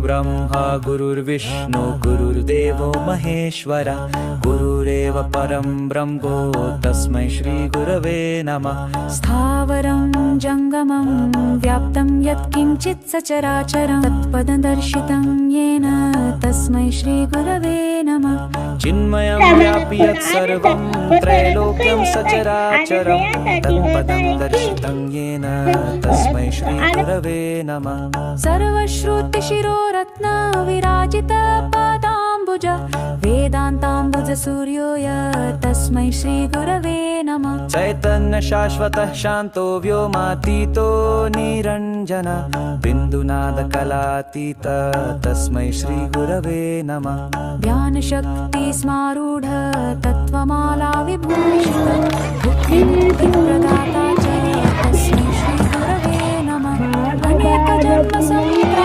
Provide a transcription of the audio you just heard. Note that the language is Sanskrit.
गुरुर्ब्रह्मा गुरुर्विष्णु गुरुर्देवो महेश्वरा गुरुरेव परं ब्रह्मो तस्मै श्री गुरवे नमः। स्थावरं जङ्गमं व्याप्तं यत्किञ्चित् सचराचरं तत्पददर्शितं येन तस्मै श्री गुरवे नमः। चिन्मयं व्यापि यत्सर्वं त्रैलोक्यं सचराचरं तत्पदं दर्शितं येन तस्मै श्री गुरवे नमः। सर्वश्रुतिशिरोरत्न विराजित पादाम्बुज वेदान्ताम्बुज सूर्योय तस्मै श्री गुरवे नमः। चैतन्य शाश्वतः शान्तो व्योमातीतो निरञ्जन बिन्दुनादकलातीत तस्मै श्री गुरवे नमः। ज्ञानशक्ति स्मारूढ तत्त्वमाला विभूषित बुद्धिप्रदाता च तस्मै श्री गुरवे नमः। अनेकजन्मसंचित